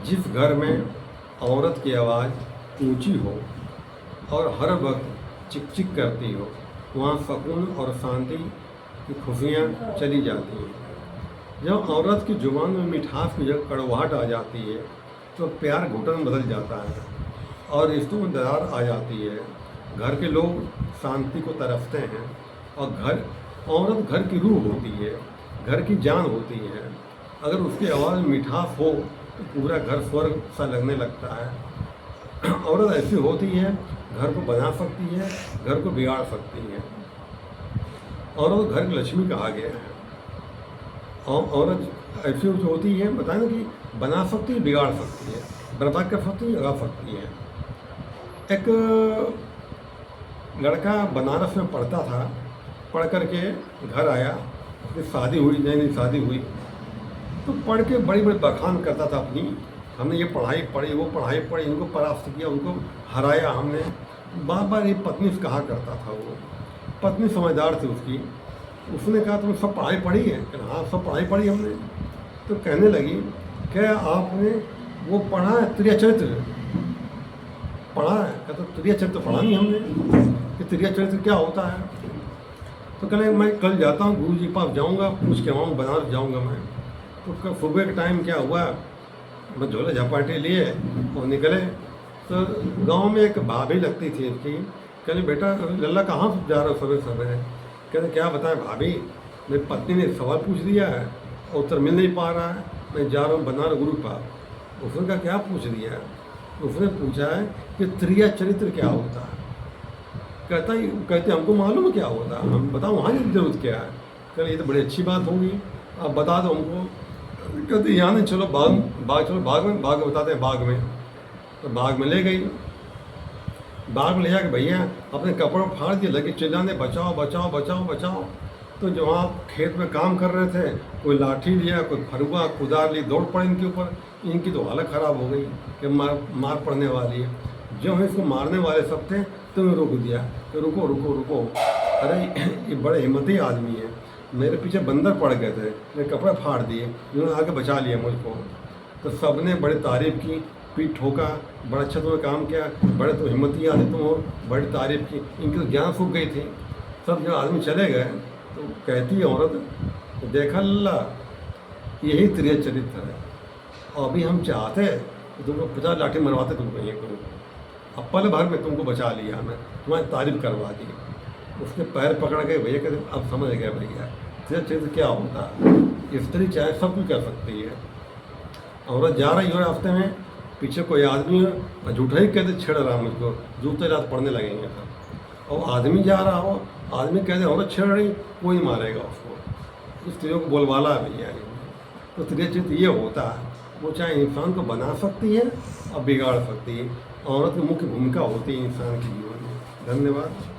जिस घर में औरत की आवाज़ ऊंची हो और हर वक्त चिक चिक करती हो, वहाँ सुकून और शांति की खुशियाँ चली जाती हैं। जब औरत की जुबान में मिठास की जगह कड़वाहट आ जाती है तो प्यार घुटन बदल जाता है और रिश्तों में दरार आ जाती है। घर के लोग शांति को तरसते हैं और औरत घर की रूह होती है, घर की जान होती है। अगर उसकी आवाज़ में मिठास हो तो पूरा घर स्वर्ग सा लगने लगता है। औरत ऐसी होती है, घर को बना सकती है, घर को बिगाड़ सकती है। औरत घर की लक्ष्मी कहा गया है। और औरत ऐसी जो होती है, बताए ना, कि बना सकती है, बिगाड़ सकती है, बर्बाद कर सकती है, लगा सकती है। एक लड़का बनारस में पढ़ता था, पढ़ कर के घर आया, उसकी शादी हुई, नई नई शादी हुई, तो पढ़ के बड़ी बड़ी बखान करता था अपनी। हमने ये पढ़ाई पढ़ी, वो पढ़ाई पढ़ी, इनको परास्त किया, उनको हराया हमने। बार बार ये पत्नी से कहा करता था। वो पत्नी समझदार थी उसकी। उसने कहा तुमने सब पढ़ाई पढ़ी है? कहना हाँ सब पढ़ाई पढ़ी हमने। तो कहने लगी क्या आपने वो पढ़ा है त्रिया चरित्र? पढ़ा है? कहता त्रिया चरित्र पढ़ा नहीं हमने, कि त्रिया चरित्र क्या होता है? तो कहने मैं कल जाता हूँ, गुरु जी के पास जाऊँगा, पूछ के आऊँ, बनारस जाऊँगा मैं। तो सुबह के टाइम क्या हुआ, मैं झोले झपाटे लिए और निकले। तो गांव में एक भाभी लगती थी इसकी। कहने बेटा लल्ला कहाँ जा रहा हो सवेरे सवेरे? कहते क्या बताएं भाभी, मेरी पत्नी ने सवाल पूछ दिया है और उत्तर मिल नहीं पा रहा है, मैं जा रहा हूँ बनारस गुरु के पास। उसने कहा क्या पूछ दिया है? उसने पूछा है कि त्रिया चरित्र क्या होता है। कहते हमको मालूम है क्या होता है, हम बताओ वहाँ की जरूरत क्या है? कहते ये तो बड़ी अच्छी बात होगी, आप बता दो हमको। कहते यहाँ नहीं, चलो चलो बाग में बताते हैं। बाग में तो बाग में ले गई। बाग में ले जाके भैया अपने कपड़ों फाड़ दिए, लगे चिल्लाने बचाओ बचाओ बचाओ बचाओ। तो जो वहाँ खेत में काम कर रहे थे, कोई लाठी लिया, कोई फरुआ कुदार ली, दौड़ पड़े इनके ऊपर। इनकी तो हालत ख़राब हो गई कि मार पड़ने वाली है। जो है इसको मारने वाले सब थे तो उन्हें रोक दिया कि रुको रुको रुको, अरे ये बड़े हिम्मती आदमी है, मेरे पीछे बंदर पड़ गए थे, मेरे कपड़े फाड़ दिए, इन्होंने आके बचा लिया मुझको। तो सब ने बड़ी तारीफ़ की, पीठ ठोका, बड़ा अच्छा तुम्हें काम किया, बड़े तो हिम्मती आदमी तुम हो, बड़ी तारीफ़ की। इनकी तो जान सूख गई थी। सब जो आदमी चले गए तो कहती है औरत, तो देखा ला यही त्रिया चरित्र है। और अभी हम चाहते तो तुमको 50 लाठी मरवाते तुमको, ये करूँ, अब पल भर में तुमको बचा लिया, मैं तुम्हारी तारीफ़ करवा दी। उसके पैर पकड़ के भैया कहते अब समझ गए भैया त्रिया चरित्र क्या होता है। स्त्री चाहे सब कुछ कर सकती है। औरत जा रही हो रास्ते में, पीछे कोई आदमी है, झूठा ही कहते छेड़ रहा मुझको, जूते रात पड़ने लगेंगे सब। और आदमी जा रहा हो, आदमी कहते औरत छेड़ रही, कोई मारेगा उसको। स्त्रियों को बोलवाला है भैया। तो त्रिया चरित्र ये होता है, वो चाहे इंसान को बना सकती है और बिगाड़ सकती है। औरत की मुख्य भूमिका होती है इंसान के जीवन में। धन्यवाद।